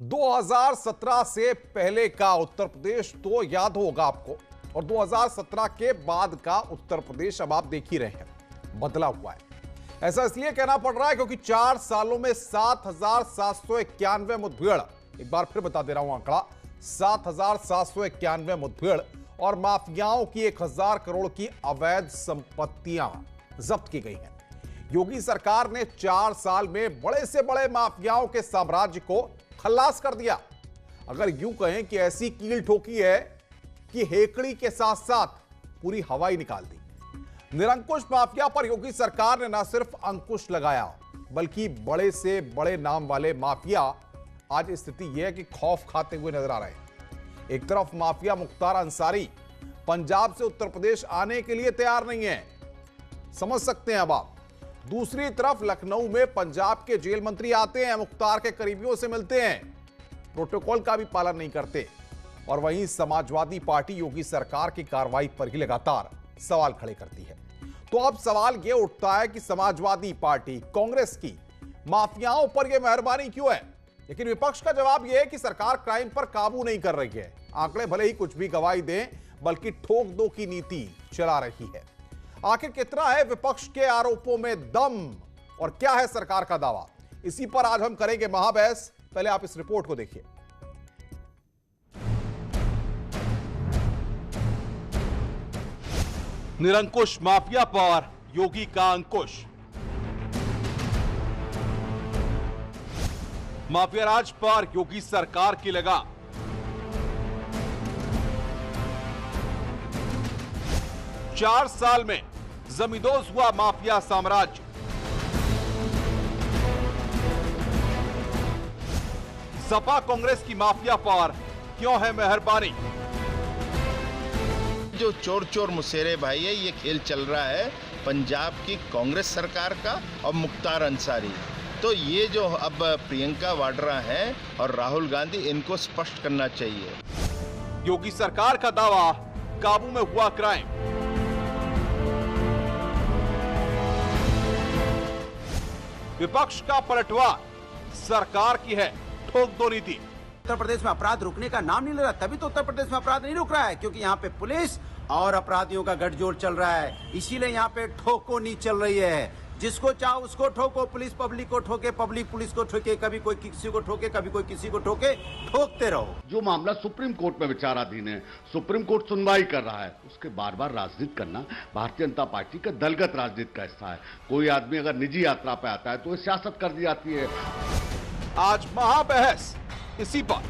2017 से पहले का उत्तर प्रदेश तो याद होगा आपको, और 2017 के बाद का उत्तर प्रदेश अब आप देख ही रहे हैं, बदला हुआ है। ऐसा इसलिए कहना पड़ रहा है क्योंकि 4 सालों में 7,791 मुठभेड़, एक बार फिर बता दे रहा हूं आंकड़ा, 7,791 मुठभेड़ और माफियाओं की 1,000 करोड़ की अवैध संपत्तियां जब्त की गई हैं। योगी सरकार ने 4 साल में बड़े से बड़े माफियाओं के साम्राज्य को खल्लास कर दिया। अगर यूं कहें कि ऐसी कील ठोकी है कि हेकड़ी के साथ साथ पूरी हवा ही निकाल दी। निरंकुश माफिया पर योगी सरकार ने न सिर्फ अंकुश लगाया, बल्कि बड़े से बड़े नाम वाले माफिया आज स्थिति यह है कि खौफ खाते हुए नजर आ रहे हैं। एक तरफ माफिया मुख्तार अंसारी पंजाब से उत्तर प्रदेश आने के लिए तैयार नहीं है, समझ सकते हैं अब आप। दूसरी तरफ लखनऊ में पंजाब के जेल मंत्री आते हैं, मुख्तार के करीबियों से मिलते हैं, प्रोटोकॉल का भी पालन नहीं करते। और वहीं समाजवादी पार्टी योगी सरकार की कार्रवाई पर ही लगातार सवाल खड़े करती है। तो अब सवाल यह उठता है कि समाजवादी पार्टी कांग्रेस की माफियाओं पर यह मेहरबानी क्यों है? लेकिन विपक्ष का जवाब यह है कि सरकार क्राइम पर काबू नहीं कर रही है। आंकड़े भले ही कुछ भी गवाही दें, बल्कि ठोक दो की नीति चला रही है। आखिर कितना है विपक्ष के आरोपों में दम और क्या है सरकार का दावा? इसी पर आज हम करेंगे महाबहस। पहले आप इस रिपोर्ट को देखिए। निरंकुश माफिया पर योगी का अंकुश। माफिया राज पर योगी सरकार की लगाम। चार साल में जमींदोज हुआ माफिया साम्राज्य। सपा कांग्रेस की माफिया पर क्यों है मेहरबानी? जो चोर चोर मुसेरे भाई है, ये खेल चल रहा है पंजाब की कांग्रेस सरकार का और मुख्तार अंसारी। तो ये जो अब प्रियंका वाड्रा है और राहुल गांधी, इनको स्पष्ट करना चाहिए। योगी सरकार का दावा, काबू में हुआ क्राइम। विपक्ष का पलटवार, सरकार की है ठोक दो नीति। उत्तर प्रदेश में अपराध रुकने का नाम नहीं ले रहा, तभी तो उत्तर प्रदेश में अपराध नहीं रुक रहा है, क्योंकि यहाँ पे पुलिस और अपराधियों का गठजोड़ चल रहा है। इसीलिए यहाँ पे ठोको नहीं चल रही है। जिसको चाहो उसको ठोको, पुलिस पब्लिक को ठोके, पब्लिक पुलिस को ठोके, कभी कोई किसी को ठोके, कभी कोई किसी को ठोके, ठोकते रहो। जो मामला सुप्रीम कोर्ट में विचाराधीन है, सुप्रीम कोर्ट सुनवाई कर रहा है, उसके बार बार राजनीति करना भारतीय जनता पार्टी का दलगत राजनीति का हिस्सा है। कोई आदमी अगर निजी यात्रा पे आता है तो सियासत कर दी जाती है। आज महाबहस इसी पर,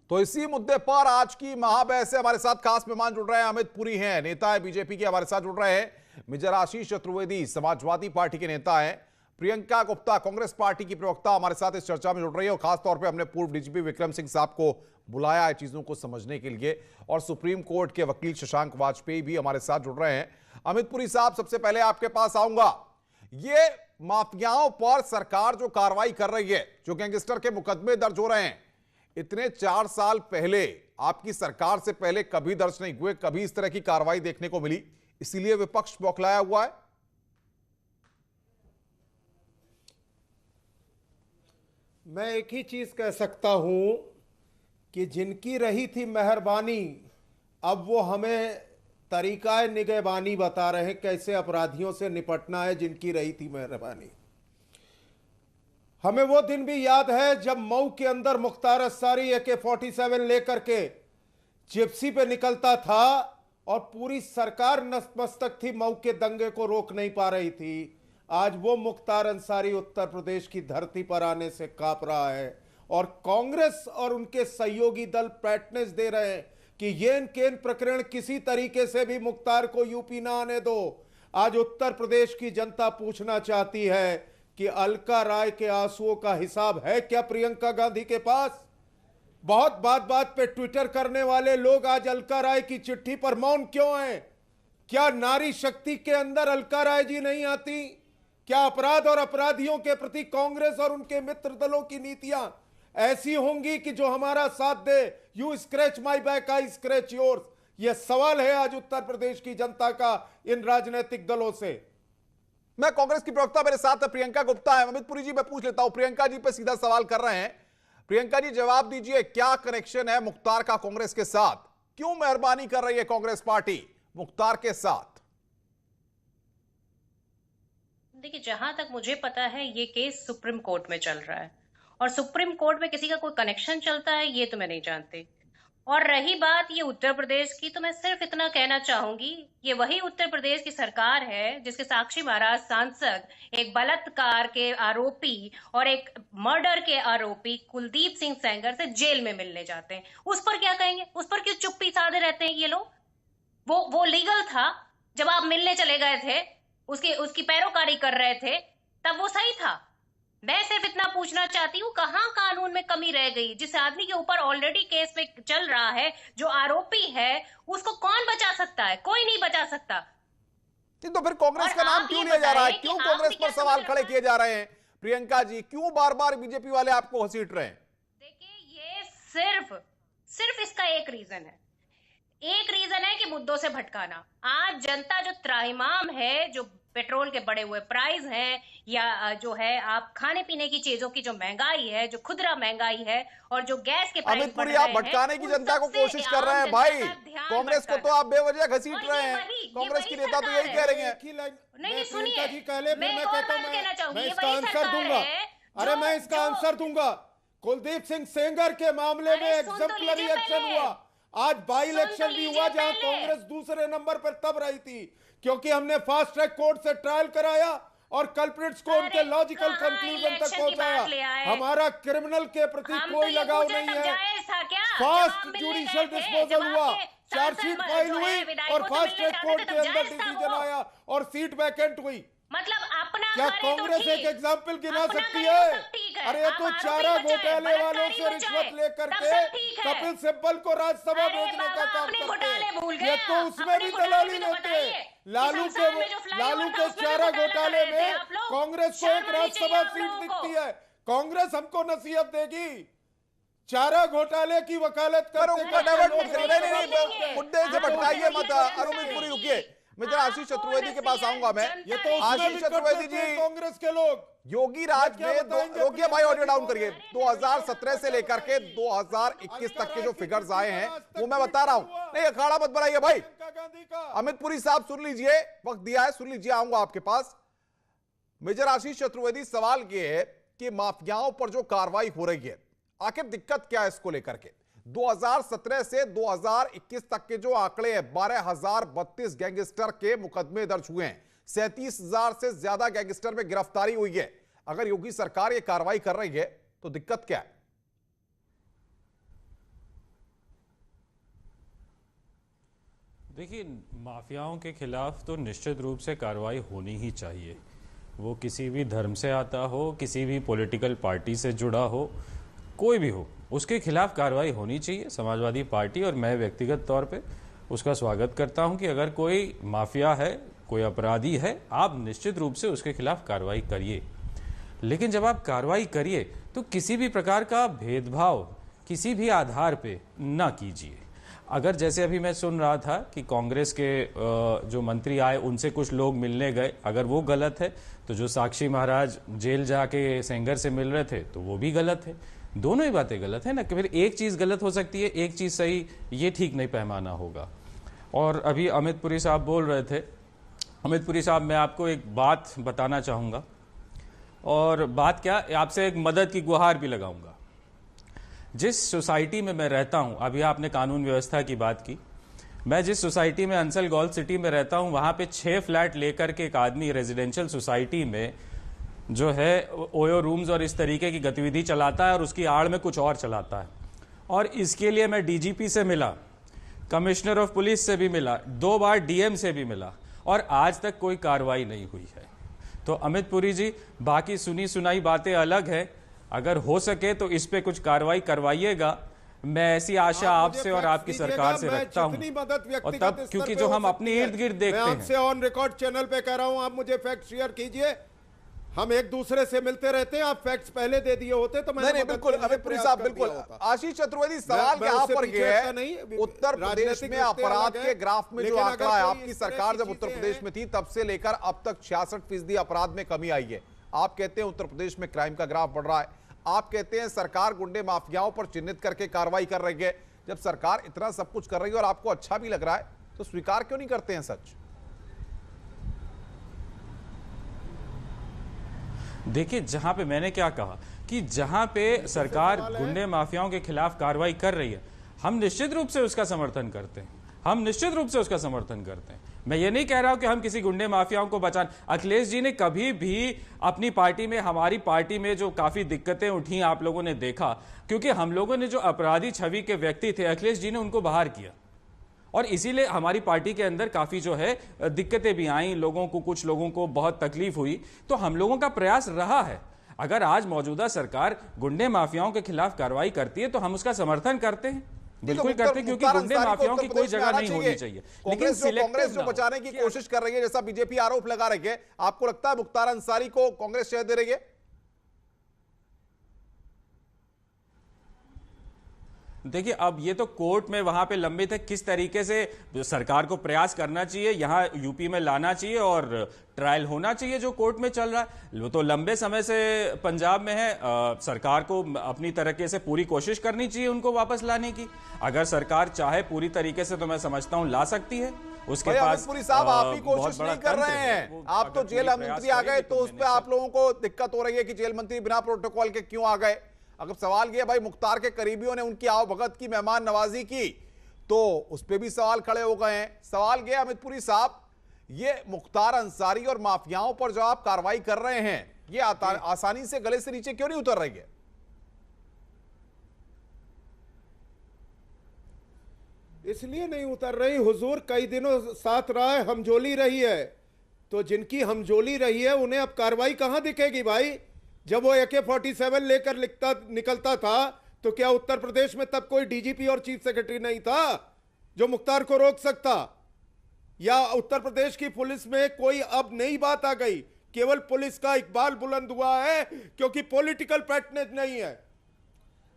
तो इसी मुद्दे पर आज की महाबहस से हमारे साथ खास मेहमान जुड़ रहे हैं। अमित पुरी हैं, नेता है बीजेपी के, हमारे साथ जुड़ रहे हैं। मेजर आशीष चतुर्वेदी समाजवादी पार्टी के नेता हैं। प्रियंका गुप्ता कांग्रेस पार्टी की प्रवक्ता हमारे साथ इस चर्चा में जुड़ रही है। और खासतौर पे हमने पूर्व डीजीपी विक्रम सिंह साहब को बुलाया है चीजों को समझने के लिए, और सुप्रीम कोर्ट के वकील शशांक वाजपेयी भी हमारे साथ जुड़ रहे हैं। अमित पुरी साहब, सबसे पहले आपके पास आऊंगा। ये माफियाओं पर सरकार जो कार्रवाई कर रही है, जो गैंगस्टर के मुकदमे दर्ज हो रहे हैं, इतने 4 साल पहले आपकी सरकार से पहले कभी दर्ज नहीं हुए, कभी इस तरह की कार्रवाई देखने को मिली, इसीलिए विपक्ष बौखलाया हुआ है। मैं एक ही चीज कह सकता हूं कि जिनकी रही थी मेहरबानी, अब वो हमें तरीका निगहबानी बता रहे हैं, कैसे अपराधियों से निपटना है। जिनकी रही थी मेहरबानी, हमें वो दिन भी याद है जब मऊ के अंदर मुख्तार अंसारी AK-47 लेकर के जिप्सी पे निकलता था और पूरी सरकार नतमस्तक थी, मऊ के दंगे को रोक नहीं पा रही थी। आज वो मुख्तार अंसारी उत्तर प्रदेश की धरती पर आने से कांप रहा है, और कांग्रेस और उनके सहयोगी दल पैटर्न्स दे रहे हैं कि ये केन प्रकरण किसी तरीके से भी मुख्तार को यूपी ना आने दो। आज उत्तर प्रदेश की जनता पूछना चाहती है कि अलका राय के आंसुओं का हिसाब है क्या प्रियंका गांधी के पास? बहुत बात पे ट्विटर करने वाले लोग आज अलका राय की चिट्ठी पर मौन क्यों हैं? क्या नारी शक्ति के अंदर अलका राय जी नहीं आती? क्या अपराध और अपराधियों के प्रति कांग्रेस और उनके मित्र दलों की नीतियां ऐसी होंगी कि जो हमारा साथ दे? You scratch my back, I scratch yours. यह सवाल है आज उत्तर प्रदेश की जनता का इन राजनीतिक दलों से। मैं कांग्रेस की प्रवक्ता मेरे साथ प्रियंका गुप्ता है। अमित पुरी जी, मैं पूछ लेता हूं, प्रियंका जी पे सीधा सवाल कर रहे हैं। प्रियंका जी जवाब दीजिए, क्या कनेक्शन है मुख्तार का कांग्रेस के साथ? क्यों मेहरबानी कर रही है कांग्रेस पार्टी मुख्तार के साथ? देखिए, जहां तक मुझे पता है ये केस सुप्रीम कोर्ट में चल रहा है, और सुप्रीम कोर्ट में किसी का कोई कनेक्शन चलता है ये तो मैं नहीं जानती। और रही बात ये उत्तर प्रदेश की, तो मैं सिर्फ इतना कहना चाहूंगी, ये वही उत्तर प्रदेश की सरकार है जिसके साक्षी महाराज सांसद एक बलात्कार के आरोपी और एक मर्डर के आरोपी कुलदीप सिंह सेंगर से जेल में मिलने जाते हैं। उस पर क्या कहेंगे? उस पर क्यों चुप्पी साधे रहते हैं ये लोग? वो लीगल था जब आप मिलने चले गए थे, उसकी पैरोकारी कर रहे थे, तब वो सही था। मैं सिर्फ इतना पूछना चाहती हूँ, कहाँ कानून में कमी रह गई? जिस आदमी के ऊपर ऑलरेडी केस में चल रहा है, जो आरोपी है, उसको कौन बचा सकता है? कोई नहीं बचा सकता। तो फिर कांग्रेस का नाम क्यों लिया जा रहा है? क्यों कांग्रेस पर सवाल खड़े किए जा रहे हैं? प्रियंका जी, क्यों बार बार बीजेपी वाले आपको घसीट रहे हैं? देखिए, ये सिर्फ इसका एक रीजन है। एक रीजन है कि मुद्दों से भटकाना। आज जनता जो त्राहिमाम है, जो पेट्रोल के बढ़े हुए प्राइस हैं, या जो है आप खाने पीने की चीजों की जो महंगाई है, जो खुदरा महंगाई है, और जो गैस के प्राइस अमित पुरी, आप भटकाने की जनता को कोशिश कर रहे हैं भाई। कांग्रेस को तो आप बेवजह घसीट रहे हैं। कांग्रेस की नेता तो यही कह रही है। नहीं, सुनिए, मैं इसका आंसर दूंगा। अरे मैं इसका आंसर दूंगा। कुलदीप सिंह सेंगर के मामले में एग्जेम्पलरी एक्शन हुआ। आज बाई इलेक्शन भी हुआ जहां कांग्रेस दूसरे नंबर पर तब रही थी, क्योंकि हमने फास्ट ट्रैक कोर्ट से ट्रायल कराया और कल्प्रिट्स को उनके लॉजिकल कंक्लूजन तक पहुंचाया। हमारा क्रिमिनल के प्रति कोई लगाव नहीं है। फास्ट जुडिशियल डिस्पोजल हुआ, चार्जशीट फाइल हुई और फास्ट ट्रैक कोर्ट के अंदर डिसीजन आया और सीट वैकेंट हुई। मतलब अपना क्या कांग्रेस एक एग्जाम्पल गिना सकती है? अरे ये तो चारा घोटाले वालों से रिश्वत लेकर के कपिल सिब्बल को राज्यसभा भेजने का काम करते हैं। ये तो उसमें भी दलाली लेते हैं। लालू के चारा घोटाले में कांग्रेस को एक राज्यसभा सीट दिखती है। कांग्रेस हमको नसीहत देगी? चारा घोटाले की वकालत करते मुद्दे से भटकाइए मत। अरुण पुरी, रुकिए, मैं जरा आशीष चतुर्वेदी के पास आऊंगा। मैं ये तो आशीष चतुर्वेदी जी, कांग्रेस के लोग योगी राज में, रोकिए भाई, ऑडियो डाउन करिए। 2017 से लेकर के 2021 तक के जो फिगर्स आए हैं वो मैं बता रहा हूं। नहीं, अखाड़ा मत बनाइए भाई। अमित पुरी साहब सुन लीजिए, वक्त दिया है, सुन लीजिए, आऊंगा आपके पास। मेजर आशीष चतुर्वेदी, सवाल ये है कि माफियाओं पर जो कार्रवाई हो रही है, आखिर दिक्कत क्या है इसको लेकर के? 2017 से 2021 तक के जो आंकड़े हैं, 12,032 गैंगस्टर के मुकदमे दर्ज हुए हैं, 37,000 से ज्यादा गैंगस्टर में गिरफ्तारी हुई है। अगर योगी सरकार ये कार्रवाई कर रही है तो दिक्कत क्या है? देखिए, माफियाओं के खिलाफ तो निश्चित रूप से कार्रवाई होनी ही चाहिए। वो किसी भी धर्म से आता हो, किसी भी पॉलिटिकल पार्टी से जुड़ा हो, कोई भी हो, उसके खिलाफ कार्रवाई होनी चाहिए। समाजवादी पार्टी और मैं व्यक्तिगत तौर पे उसका स्वागत करता हूं कि अगर कोई माफिया है, कोई अपराधी है, आप निश्चित रूप से उसके खिलाफ कार्रवाई करिए। लेकिन जब आप कार्रवाई करिए तो किसी भी प्रकार का भेदभाव किसी भी आधार पे ना कीजिए। अगर जैसे अभी मैं सुन रहा था कि कांग्रेस के जो मंत्री आए उनसे कुछ लोग मिलने गए, अगर वो गलत है तो जो साक्षी महाराज जेल जाके सेंगर से मिल रहे थे तो वो भी गलत है। दोनों ही बातें गलत है ना, कि फिर एक चीज गलत हो सकती है, एक चीज सही, ये ठीक नहीं पैमाना होगा। और अभी अमित पुरी साहब बोल रहे थे, अमित पुरी साहब, मैं आपको एक बात बताना चाहूँगा, और बात क्या, आपसे एक मदद की गुहार भी लगाऊंगा। जिस सोसाइटी में मैं रहता हूं, अभी आपने कानून व्यवस्था की बात की, मैं जिस सोसाइटी में अंसल गोल्फ सिटी में रहता हूं, वहां पे 6 फ्लैट लेकर के एक आदमी रेजिडेंशियल सोसाइटी में जो है ओयो रूम्स और इस तरीके की गतिविधि चलाता है और उसकी आड़ में कुछ और चलाता है। और इसके लिए मैं डीजीपी से मिला, कमिश्नर ऑफ पुलिस से भी मिला, 2 बार डीएम से भी मिला, और आज तक कोई कार्रवाई नहीं हुई है। तो अमित पुरी जी, बाकी सुनी सुनाई बातें अलग है, अगर हो सके तो इस पे कुछ कार्रवाई करवाइएगा। मैं ऐसी आशा आपसे और आपकी सरकार से रखता हूं, और तब क्योंकि जो हम अपने इर्द गिर्द देखते हैं, आपसे ऑन रिकॉर्ड चैनल पे कह रहा हूं, आप मुझे फैक्ट शेयर कीजिए। हम एक दूसरे से मिलते रहते हैं, आप फैक्ट्स पहले दे दिए होते तो मैंने नहीं बिल्कुल अमित पुरी साहब बिल्कुल। आशीष चतुर्वेदी सवाल यहाँ पर ये है, उत्तर प्रदेश में अपराध के ग्राफ में जो आंकड़ा है, आपकी सरकार जब उत्तर प्रदेश में थी तब से लेकर अब तक 66% अपराध में कमी आई है। आप कहते हैं उत्तर प्रदेश में क्राइम का ग्राफ बढ़ रहा है, आप कहते हैं सरकार गुंडे माफियाओं पर चिन्हित करके कार्रवाई कर रही है। जब सरकार इतना सब कुछ कर रही है और आपको अच्छा भी लग रहा है तो स्वीकार क्यों नहीं करते हैं सच? देखिए, जहां पे मैंने क्या कहा कि जहां पे सरकार गुंडे माफियाओं के खिलाफ कार्रवाई कर रही है, हम निश्चित रूप से उसका समर्थन करते हैं, हम निश्चित रूप से उसका समर्थन करते हैं। मैं ये नहीं कह रहा हूं कि हम किसी गुंडे माफियाओं को बचाने। अखिलेश जी ने कभी भी अपनी पार्टी में, हमारी पार्टी में जो काफी दिक्कतें उठी आप लोगों ने देखा, क्योंकि हम लोगों ने जो अपराधी छवि के व्यक्ति थे, अखिलेश जी ने उनको बाहर किया और इसीलिए हमारी पार्टी के अंदर काफी जो है दिक्कतें भी आई, लोगों को, कुछ लोगों को बहुत तकलीफ हुई। तो हम लोगों का प्रयास रहा है। अगर आज मौजूदा सरकार गुंडे माफियाओं के खिलाफ कार्रवाई करती है तो हम उसका समर्थन करते हैं, बिल्कुल करते हैं, क्योंकि गुंडे माफियाओं की कोई जगह नहीं होनी चाहिए। लेकिन कांग्रेस जो बचाने की कोशिश कर रही है, जैसा बीजेपी आरोप लगा रही है, आपको लगता है मुख्तार अंसारी को कांग्रेस शह दे रही है? देखिए, अब ये तो कोर्ट में वहां पे लंबित है, किस तरीके से सरकार को प्रयास करना चाहिए, यहां यूपी में लाना चाहिए और ट्रायल होना चाहिए जो कोर्ट में चल रहा है। वो तो लंबे समय से पंजाब में है। सरकार को अपनी तरीके से पूरी कोशिश करनी चाहिए उनको वापस लाने की। अगर सरकार चाहे पूरी तरीके से तो मैं समझता हूं ला सकती है। उसके पास पुरी साहब आप ही कोशिश नहीं कर रहे हैं। आप तो जेल मंत्री आ गए तो उस पर आप लोगों को दिक्कत हो रही है कि जेल मंत्री बिना प्रोटोकॉल के क्यों आ गए। अगर सवाल यह भाई मुख्तार के करीबियों ने उनकी आवभगत की, मेहमान नवाजी की, तो उस पर भी सवाल खड़े हो गए हैं। सवाल यह अमित पुरी साहब, ये मुख्तार अंसारी और माफियाओं पर जो आप कार्रवाई कर रहे हैं, ये आसानी से गले से नीचे क्यों नहीं उतर रही है? इसलिए नहीं उतर रही, हुजूर कई दिनों साथ रहा है, हमजोली रही है, तो जिनकी हमजोली रही है उन्हें अब कार्रवाई कहां दिखेगी भाई? जब वो AK-47 लेकर निकलता था तो क्या उत्तर प्रदेश में तब कोई डीजीपी और चीफ सेक्रेटरी नहीं था जो मुख्तार को रोक सकता? या उत्तर प्रदेश की पुलिस में कोई अब नई बात आ गई? केवल पुलिस का इकबाल बुलंद हुआ है क्योंकि पॉलिटिकल पैटर्नेज नहीं है।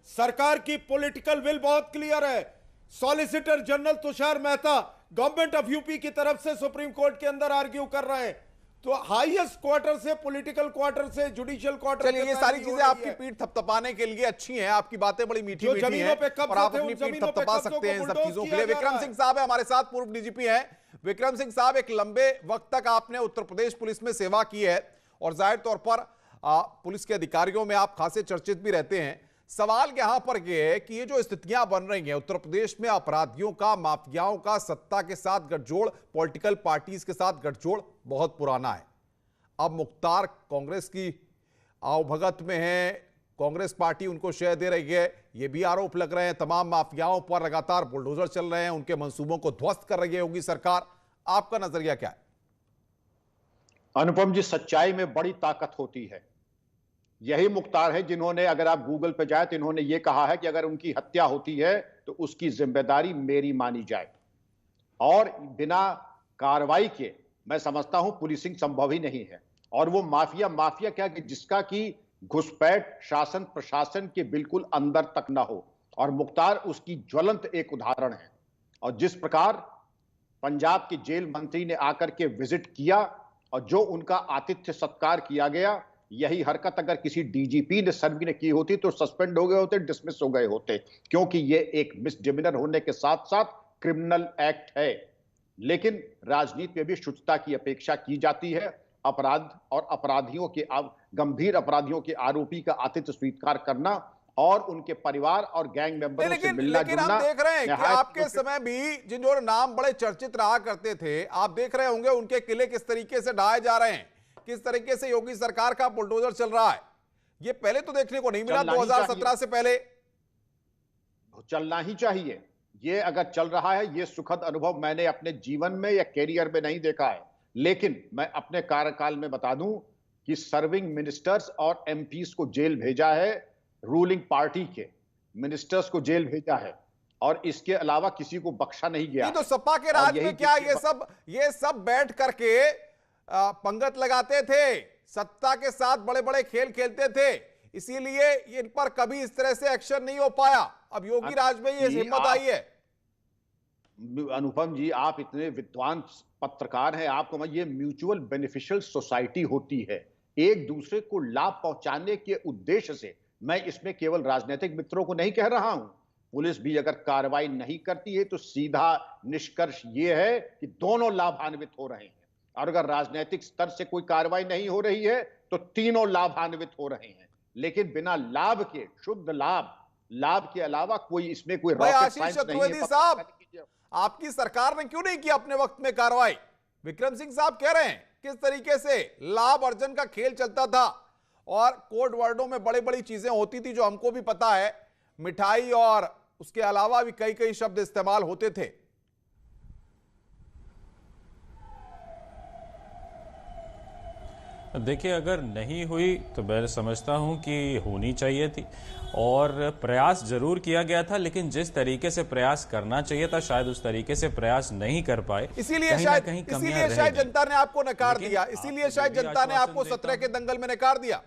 सरकार की पॉलिटिकल विल बहुत क्लियर है। Solicitor general Tushar Mehta government of UP की तरफ से सुप्रीम कोर्ट के अंदर आर्ग्यू कर रहे हैं, तो हाईएस्ट क्वार्टर से, पॉलिटिकल क्वार्टर से, जुडिशियल क्वार्टर। चलिए, ये सारी चीजें आपकी पीठ थपथपाने के लिए अच्छी हैं, आपकी बातें बड़ी मीठी मीठी हैं और आप अपनी पीठ थपथपा सकते हैं इन सब चीजों के लिए। विक्रम सिंह साहब है हमारे साथ, पूर्व डीजीपी हैं। विक्रम सिंह साहब, एक लंबे वक्त तक आपने उत्तर प्रदेश पुलिस में सेवा की है और जाहिर तौर पर पुलिस के अधिकारियों में आप खासे चर्चित भी रहते हैं। सवाल यहां पर यह है कि ये जो स्थितियां बन रही हैं उत्तर प्रदेश में, अपराधियों का, माफियाओं का सत्ता के साथ गठजोड़, पॉलिटिकल पार्टीज के साथ गठजोड़ बहुत पुराना है। अब मुख्तार कांग्रेस की आवभगत में है, कांग्रेस पार्टी उनको शह दे रही है, ये भी आरोप लग रहे हैं। तमाम माफियाओं पर लगातार बुलडोजर चल रहे हैं, उनके मंसूबों को ध्वस्त कर रही है योगी सरकार। आपका नजरिया क्या है? अनुपम जी, सच्चाई में बड़ी ताकत होती है। यही मुख्तार है जिन्होंने, अगर आप गूगल पे जाए तो इन्होंने ये कहा है कि अगर उनकी हत्या होती है तो उसकी जिम्मेदारी मेरी मानी जाए। और बिना कार्रवाई के मैं समझता हूं पुलिसिंग संभव ही नहीं है। और वो माफिया क्या कि जिसका की घुसपैठ शासन प्रशासन के बिल्कुल अंदर तक ना हो, और मुख्तार उसकी ज्वलंत एक उदाहरण है। और जिस प्रकार पंजाब के जेल मंत्री ने आकर के विजिट किया और जो उनका आतिथ्य सत्कार किया गया, यही हरकत अगर किसी डीजीपी ने सर्व ने की होती तो सस्पेंड हो गए होते, डिसमिस हो गए होते, क्योंकि ये एक मिसडिमिनर होने के साथ साथ क्रिमिनल एक्ट है। लेकिन राजनीति में भी शुचिता की अपेक्षा की जाती है। अपराध और अपराधियों के, गंभीर अपराधियों के आरोपी का आतिथ्य स्वीकार करना और उनके परिवार और गैंग मेंबरों से मिलना जुलना। हम देख रहे हैं कि आपके समय भी जिन जो नाम बड़े चर्चित रहा करते थे, आप देख रहे होंगे उनके किले किस तरीके से ढाए जा रहे हैं, किस तरीके से योगी सरकार का बुलडोजर चल रहा है। ये पहले तो देखने को नहीं मिला 2017 से पहले। चलना ही चाहिए। ये अगर चल रहा है, ये सुखद अनुभव मैंने अपने जीवन में या कैरियर में नहीं देखा है। लेकिन मैं अपने कार्यकाल में बता दूं कि सर्विंग मिनिस्टर्स और एमपीज को जेल भेजा है, रूलिंग पार्टी के मिनिस्टर्स को जेल भेजा है, और इसके अलावा किसी को बख्शा नहीं गया। नहीं तो सपा के राज में क्या ये सब बैठ करके पंगत लगाते थे? सत्ता के साथ बड़े बड़े खेल खेलते थे, इसीलिए इन पर कभी इस तरह से एक्शन नहीं हो पाया। अब योगी राज में ये हिम्मत आई है। अनुपम जी, आप इतने विद्वान पत्रकार हैं, आपको ये म्यूचुअल बेनिफिशियल सोसाइटी होती है, एक दूसरे को लाभ पहुंचाने के उद्देश्य से। मैं इसमें केवल राजनीतिक मित्रों को नहीं कह रहा हूं, पुलिस भी अगर कार्रवाई नहीं करती है तो सीधा निष्कर्ष यह है कि दोनों लाभान्वित हो रहे हैं, और अगर राजनीतिक स्तर से कोई कार्रवाई नहीं हो रही है तो तीनों लाभान्वित हो रहे हैं। लेकिन बिना लाभ के, शुद्ध लाभ के अलावा कोई इसमें कोई रॉकेट साइंस नहीं है। साहब, आपकी सरकार ने क्यों नहीं किया अपने वक्त में कार्रवाई? विक्रम सिंह साहब कह रहे हैं किस तरीके से लाभ अर्जन का खेल चलता था और कोड वर्डों में बड़ी बड़ी चीजें होती थी जो हमको भी पता है, मिठाई और उसके अलावा भी कई कई शब्द इस्तेमाल होते थे। देखिए, अगर नहीं हुई तो मैं समझता हूं कि होनी चाहिए थी और प्रयास जरूर किया गया था, लेकिन जिस तरीके से प्रयास करना चाहिए था शायद उस तरीके से प्रयास नहीं कर पाए। इसीलिए शायद जनता ने आपको नकार दिया, इसीलिए शायद जनता ने आपको 17 के दंगल में नकार दिया।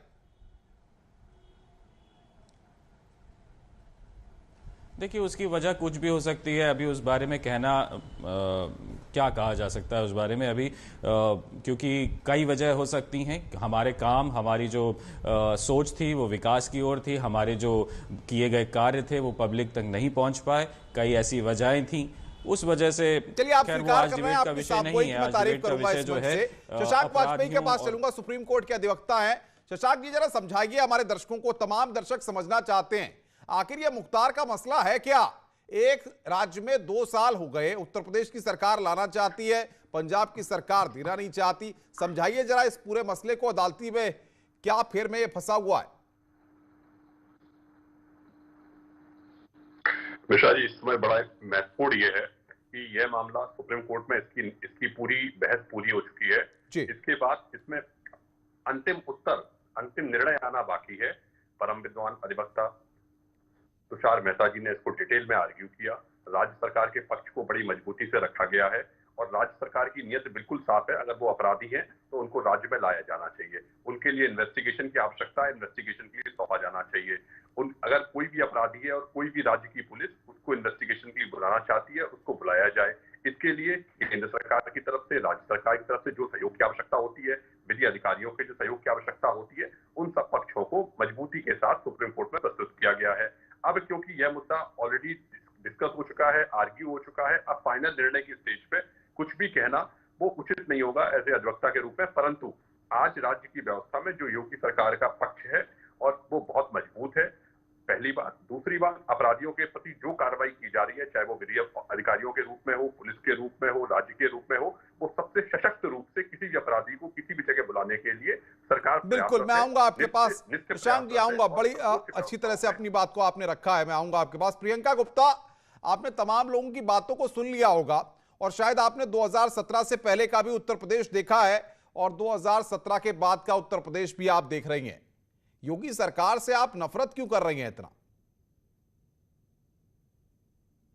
देखिए, उसकी वजह कुछ भी हो सकती है, अभी उस बारे में कहना क्या कहा जा सकता है उस बारे में अभी, क्योंकि कई वजह हो सकती हैं। हमारे काम, हमारी जो सोच थी वो विकास की ओर थी, हमारे जो किए गए कार्य थे वो पब्लिक तक नहीं पहुंच पाए, कई ऐसी वजहें थी, उस वजह से। चलिए, आप स्वीकार कर रहे हैं, आपकी साहब मैं तारीफ करूंगा इस जो है। शशांक वाजपेयी के पास चलूंगा, सुप्रीम कोर्ट के अधिवक्ता हैं। शशांक जी, जरा समझाइए हमारे दर्शकों को, तमाम दर्शक समझना चाहते हैं आखिर ये मुख्तार का मसला है क्या? एक राज्य में 2 साल हो गए, उत्तर प्रदेश की सरकार लाना चाहती है, पंजाब की सरकार देना नहीं चाहती। समझाइए जरा इस पूरे मसले को, अदालती में क्या फेर में ये फंसा हुआ है? मिश्रा जी, इस समय बड़ा महत्वपूर्ण ये है कि यह मामला सुप्रीम कोर्ट में इसकी पूरी बहस पूरी हो चुकी है। इसके बाद इसमें अंतिम निर्णय आना बाकी है। परम विद्वान अधिवक्ता तुषार मेहता जी ने इसको डिटेल में आर्ग्यू किया। राज्य सरकार के पक्ष को बड़ी मजबूती से रखा गया है और राज्य सरकार की नीयत बिल्कुल साफ है, अगर वो अपराधी हैं तो उनको राज्य में लाया जाना चाहिए। उनके लिए इन्वेस्टिगेशन की आवश्यकता है, इन्वेस्टिगेशन के लिए सौंपा जाना चाहिए। अगर कोई भी अपराधी है और कोई भी राज्य की पुलिस उसको इन्वेस्टिगेशन के लिए बुलाना चाहती है, उसको बुलाया जाए। इसके लिए केंद्र सरकार की तरफ से, राज्य सरकार की तरफ से जो सहयोग की आवश्यकता होती है, विधि अधिकारियों के जो सहयोग की आवश्यकता होती है, उन सब पक्षों को मजबूती के साथ सुप्रीम कोर्ट में प्रस्तुत किया गया है। अब क्योंकि यह मुद्दा ऑलरेडी डिस्कस हो चुका है, आर्ग्यू हो चुका है, अब फाइनल निर्णय की स्टेज पे कुछ भी कहना वो उचित नहीं होगा एज ए अधिवक्ता के रूप में। परंतु आज राज्य की व्यवस्था में जो योगी सरकार का पक्ष है और वो बहुत मजबूत है, पहली बात। दूसरी बात, अपराधियों के प्रति जो कार्रवाई की जा रही है, चाहे वो विधि अधिकारियों के रूप में हो, पुलिस के रूप में हो, राज्य के रूप में हो, वो सबसे सशक्त रूप से किसी भी अपराधी को किसी भी जगह बुलाने के लिए सरकार। बिल्कुल, मैं आऊंगा आपके पास, शशांक जी आऊंगा, बड़ी अच्छी तरह से अपनी बात को आपने रखा है, मैं आऊंगा आपके पास। प्रियंका गुप्ता, आपने तमाम लोगों की बातों को सुन लिया होगा और शायद आपने 2017 से पहले का भी उत्तर प्रदेश देखा है और 2017 के बाद का उत्तर प्रदेश भी आप देख रही हैं। योगी सरकार से आप नफरत क्यों कर रही हैं इतना?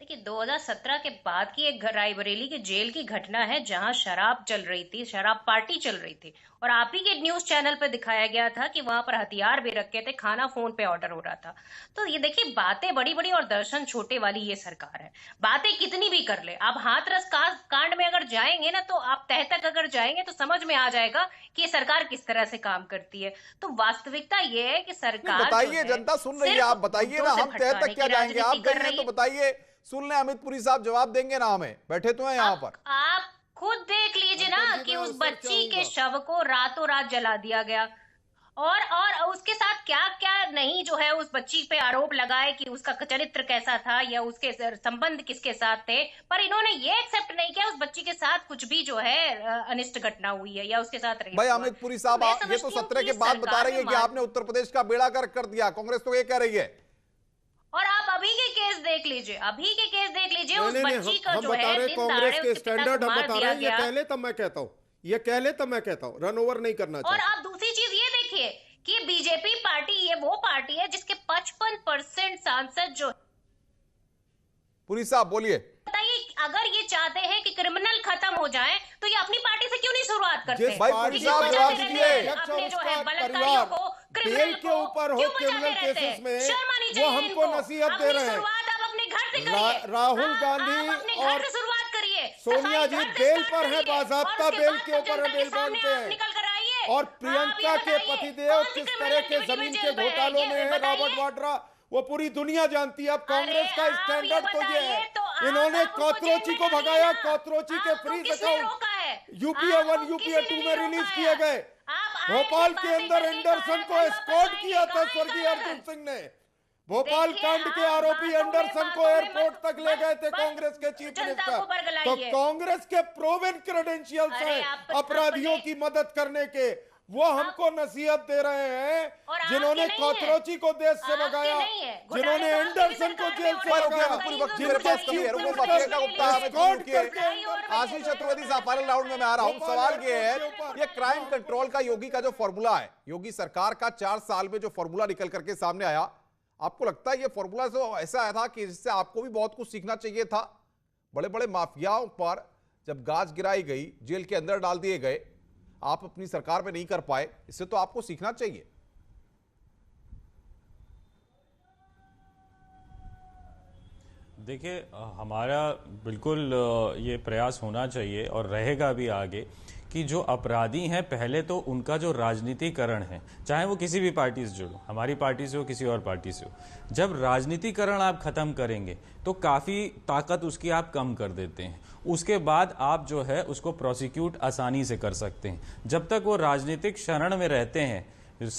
देखिए, 2017 के बाद की एक रायबरेली के जेल की घटना है जहां शराब चल रही थी, शराब पार्टी चल रही थी और आप ही के न्यूज चैनल पे दिखाया गया था कि वहां पर हथियार भी रखे थे, खाना फोन पे ऑर्डर हो रहा था। तो ये देखिए, बातें बड़ी बड़ी और दर्शन छोटे वाली ये सरकार है। बातें कितनी भी कर ले, आप हाथरस कांड में अगर जाएंगे ना, तो आप तह तक अगर जाएंगे तो समझ में आ जाएगा कि ये सरकार किस तरह से काम करती है। तो वास्तविकता ये है कि सरकार, बताइए, जनता सुन रही है, आप बताइए ना, हम तह तक क्या जाएंगे? आप कर रहे हैं तो बताइए, सुन लें, अमित पुरी साहब जवाब देंगे ना हमें, बैठे तो हैं यहाँ पर। आप खुद देख लीजिए ना कि उस बच्ची के शव को रातों रात जला दिया गया और उसके साथ क्या क्या नहीं जो है उस बच्ची पे आरोप लगाए कि उसका चरित्र कैसा था या उसके संबंध किसके साथ थे, पर इन्होंने ये एक्सेप्ट नहीं किया उस बच्ची के साथ कुछ भी जो है अनिष्ट घटना हुई है या उसके साथ। भाई अमित पुरी साहब, ये तो 17 के बाद बता रही है कि आपने उत्तर प्रदेश का बेड़ा गर्क कर दिया, कांग्रेस तो ये कह रही है। और आप अभी के केस देख लीजिए, अभी के केस देख लीजिए, उस बच्ची का जो है कांग्रेस के स्टैंडर्ड हम बता रहे हैं, ये कह ले तब मैं कहता हूँ, ये कह ले तब मैं कहता हूँ, रन ओवर नहीं करना चाहिए। और आप दूसरी चीज ये देखिए कि बीजेपी पार्टी ये वो पार्टी है जिसके 55% सांसद जो। पुरी साहब बोलिए। बताइए, अगर ये चाहते हैं कि क्रिमिनल खत्म हो जाए तो ये अपनी पार्टी से क्यों नहीं शुरुआत करते? भाई अपने जो है बलात्कारियों को बेल के ऊपर हो क्रिमिनल केसेस में, वो हमको नसीहत दे रहे हैं। शुरुआत आप अपने घर से करिए। राहुल गांधी अपने घर से शुरुआत करिए। सोनिया जी बेल पर है, बाज़ाब्ता बेल के ऊपर बेल बांधते हैं। और प्रियंका के पतिदेव किस तरह के जमीन के घोटालों में है, रॉबर्ट वाड्रा, वो पूरी दुनिया जानती है। अब कांग्रेस का स्टैंडर्ड तो ये है, इन्होंने कॉकरोची को भगाया, कॉकरोची के फ्रीज अकाउंट यूपीए 1 यूपीए 2 में रिलीज किए गए। भोपाल के अंदर एंडरसन को एस्कॉर्ट किया था स्वर्गीय अर्जुन सिंह ने। भोपाल कांड के आरोपी एंडरसन को एयरपोर्ट तक ले गए थे कांग्रेस के चीफ मिनिस्टर। तो कांग्रेस के प्रूवन क्रेडेंशियल्स हैं अपराधियों की मदद करने के। वो हमको नसीहत दे रहे हैं जिन्होंने कॉकरोची को देश से भगाया, जिन्होंने एंडरसन को जेल से भगाया। आशीष चतुर्वेदी साहब, फाइनल राउंड में मैं आ रहा हूं। सवाल ये है, ये क्राइम कंट्रोल का योगी का जो फॉर्मूला है, योगी सरकार का 4 साल में जो फॉर्मूला निकल करके सामने आया, आपको लगता है ये फॉर्मूला तो ऐसा आया था कि जिससे आपको भी बहुत कुछ सीखना चाहिए था? बड़े बड़े माफियाओं पर जब गाज गिराई गई, जेल के अंदर डाल दिए गए, आप अपनी सरकार में नहीं कर पाए, इससे तो आपको सीखना चाहिए। देखिए, हमारा बिल्कुल ये प्रयास होना चाहिए और रहेगा भी आगे कि जो अपराधी हैं पहले तो उनका जो राजनीतिकरण है, चाहे वो किसी भी पार्टी से जुड़ो, हमारी पार्टी से हो किसी और पार्टी से हो, जब राजनीतिकरण आप खत्म करेंगे तो काफ़ी ताकत उसकी आप कम कर देते हैं। उसके बाद आप जो है उसको प्रोसिक्यूट आसानी से कर सकते हैं। जब तक वो राजनीतिक शरण में रहते हैं,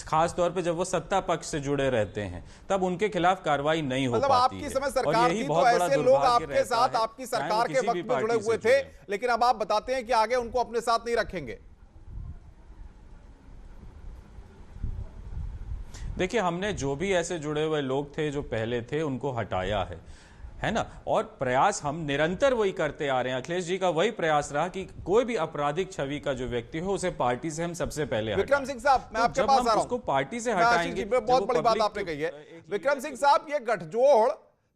खास तौर पे जब वो सत्ता पक्ष से जुड़े रहते हैं, तब उनके खिलाफ कार्रवाई नहीं हो पाती आपकी है। समय सरकार थी तो ऐसे लोग आपके साथ आपकी सरकार के वक्त में जुड़े हुए थे, लेकिन अब आप बताते हैं कि आगे उनको अपने साथ नहीं रखेंगे। देखिए, हमने जो भी ऐसे जुड़े हुए लोग थे जो पहले थे उनको हटाया है ना, और प्रयास हम निरंतर वही करते आ रहे हैं। अखिलेश जी का वही प्रयास रहा कि कोई भी आपराधिक छवि का जो व्यक्ति हो उसे पार्टी से हम सबसे पहले हटाएं। विक्रम सिंह साहब, मैं आपके पास आ रहा हूं। उसको पार्टी से हटाएंगे, बहुत बड़ी बात आपने कही है। विक्रम सिंह साहब, ये गठजोड़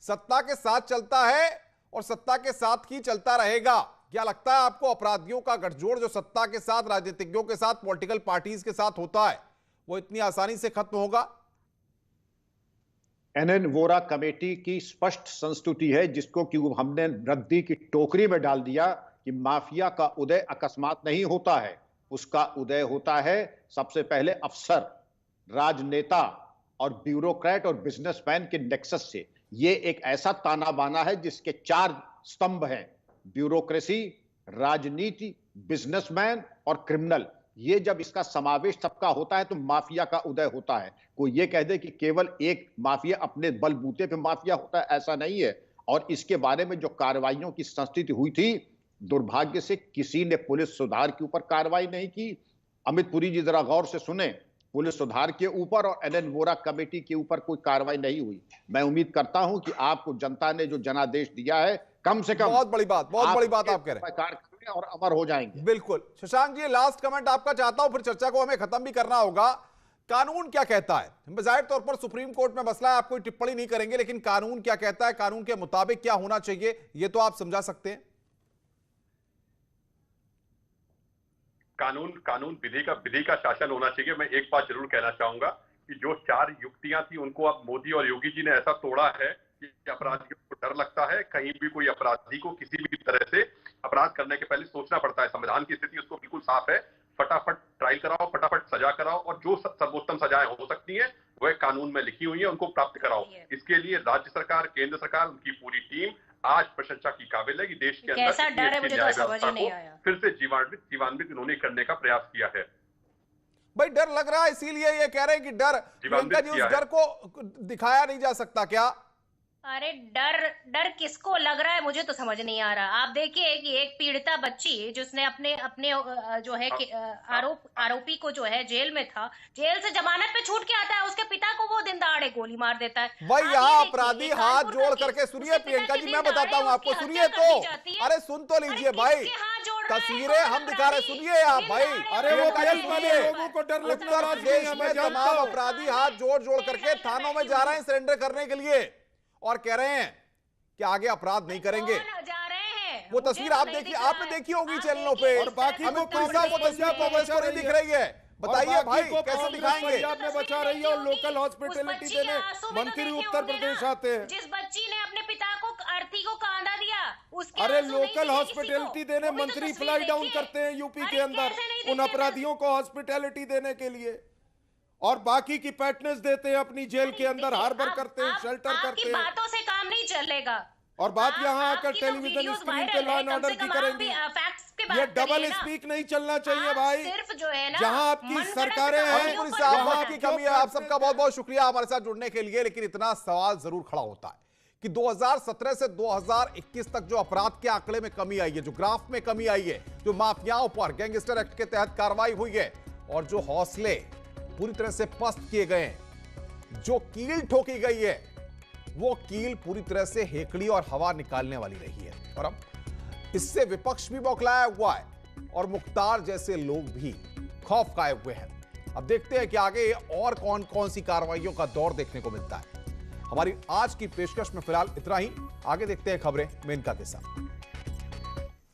सत्ता के साथ चलता है और सत्ता के साथ ही चलता रहेगा। क्या लगता है आपको अपराधियों का गठजोड़ जो सत्ता के साथ, राजनीतिज्ञों के साथ, पॉलिटिकल पार्टीज के साथ होता है, वो इतनी आसानी से खत्म होगा? एनएन वोरा कमेटी की स्पष्ट संस्तुति है, जिसको कि हमने रद्दी की टोकरी में डाल दिया कि माफिया का उदय अकस्मात नहीं होता है। उसका उदय होता है सबसे पहले अफसर, राजनेता और ब्यूरोक्रेट और बिजनेसमैन के नेक्सस से। ये एक ऐसा ताना बाना है जिसके 4 स्तंभ हैं: ब्यूरोक्रेसी, राजनीति, बिजनेसमैन और क्रिमिनल। ये जब इसका समावेश सबका होता है तो माफिया का उदय होता है। कोई ये कह दे कि केवल एक माफिया अपने बलबूते पे माफिया होता है, ऐसा नहीं है। और इसके बारे में जो कार्रवाइयों की संस्कृति हुई थी, दुर्भाग्य से किसी ने पुलिस सुधार के ऊपर कार्रवाई नहीं की। अमित पुरी जी जरा गौर से सुने, पुलिस सुधार के ऊपर और एनएन वोरा कमेटी के ऊपर कोई कार्रवाई नहीं हुई। मैं उम्मीद करता हूं कि आपको जनता ने जो जनादेश दिया है, कम से कम बहुत बड़ी बात आप कह रहे हैं, और अमर हो जाएंगे। बिल्कुल। शशांक जी, लास्ट कमेंट आपका चाहता हूं, फिर चर्चा को हमें खत्म भी करना होगा। कानून क्या कहता है? जाहिर तौर पर सुप्रीम कोर्ट में मसला है, आप कोई टिप्पणी नहीं करेंगे, लेकिन कानून क्या कहता है, कानून के मुताबिक क्या होना चाहिए, ये तो आप समझा सकते हैं। कानून विधि का शासन होना चाहिए। मैं एक बात जरूर कहना चाहूंगा कि जो 4 युक्तियां थी, उनको अब मोदी और योगी जी ने ऐसा तोड़ा है कि अपराधियों को डर लगता है। कहीं भी कोई अपराधी को किसी भी तरह से अपराध करने के पहले सोचना पड़ता है। संविधान की स्थिति उसको बिल्कुल साफ है, फटाफट ट्रायल कराओ, फटाफट सजा कराओ, और जो सर्वोत्तम सजाएं हो सकती हैं वह कानून में लिखी हुई है, उनको प्राप्त कराओ। इसके लिए राज्य सरकार, केंद्र सरकार, उनकी पूरी टीम आज प्रशंसा की काबिल है कि देश के अंदर कैसा डर है, मुझे तो समझ ही नहीं आया। फिर से जीवान्वित इन्होंने करने का प्रयास किया है। भाई डर लग रहा है, इसीलिए ये कह रहे हैं कि डर, प्रियंका जी, उस डर को दिखाया नहीं जा सकता क्या? अरे डर किसको लग रहा है, मुझे तो समझ नहीं आ रहा। आप देखिए कि एक पीड़िता बच्ची जिसने अपने जो है आरोपी को जो है जेल में था, जेल से जमानत पे छूट के आता है, उसके पिता को वो दिन दहाड़े गोली मार देता है। भाई यहाँ अपराधी हाथ जोड़ करके, सुनिए प्रियंका जी, मैं बताता हूँ आपको, सुनिए तो, अरे सुन तो लीजिए भाई, तस्वीरें हम दिखा रहे, सुनिए आप भाई। अरे वो लोगों को डर लगता है, देश में तमाम अपराधी हाथ जोड़ करके थानों में जा रहे हैं सरेंडर करने के लिए, और कह रहे हैं कि आगे अपराध नहीं करेंगे। जा रहे हैं वो तस्वीर आप देखिए, आपने देखी होगी चैनलों पे। और बाकी अमित को पुरी साहब वो तस्वीर कांग्रेस को नहीं दिख रही है, बताइए भाई कैसे दिखाएंगे? पंजाब में बचा रही है और लोकल हॉस्पिटैलिटी देने मंत्री उत्तर प्रदेश आते हैं। जिस बच्ची ने अपने पिता को अर्थी को कांदा दिया, उसके अरे आंसू नहीं लोकल दिखे हॉस्पिटैलिटी किसी को। देने वो भी तो मंत्री तस्वीर फ्लाई डाउन देखिए। करते हैं यूपी के अरे अंदर कैसे नहीं उन देखे अपराधियों को हॉस्पिटैलिटी देने के लिए, और बाकी की पैटर्न्स देते हैं अपनी जेल के अंदर, हार्बर करते हैं, शेल्टर करते आपकी हैं। बातों से काम नहीं चलेगा। और बात यहाँ आकर आपकी तो टेलीविजन वीडियोस स्क्रीन पे वायरल लॉ है, एंड कम ऑर्डर से की कम आप करेंगी। भी फैक्ट्स पे बात ये करिए डबल ना। स्पीक नहीं चलना चाहिए आप भाई। सिर्फ जो है ना, जहां आपकी मनगढ़ंत सरकारें हैं, कहानियों पुरी पर साहब जोर वक्त की है। कमी है, आप सबका बहुत बहुत शुक्रिया हमारे साथ जुड़ने के लिए। लेकिन इतना सवाल जरूर खड़ा होता है कि 2017 से 2021 तक जो अपराध के आंकड़े में कमी आई है, जो ग्राफ में कमी आई है, जो माफियाओं पर गैंगस्टर एक्ट के तहत कार्रवाई हुई है, और जो हौसले पूरी तरह से पस्त किए गए हैं, जो कील ठोकी गई है, वो कील पूरी तरह से हेकड़ी और हवा निकालने वाली रही है। और अब इससे विपक्ष भी बौखलाया हुआ है और मुख्तार जैसे लोग भी खौफ खाए हुए हैं। अब देखते हैं कि आगे और कौन कौन सी कार्रवाइयों का दौर देखने को मिलता है। हमारी आज की पेशकश में फिलहाल इतना ही। आगे देखते हैं खबरें मेनका के साथ।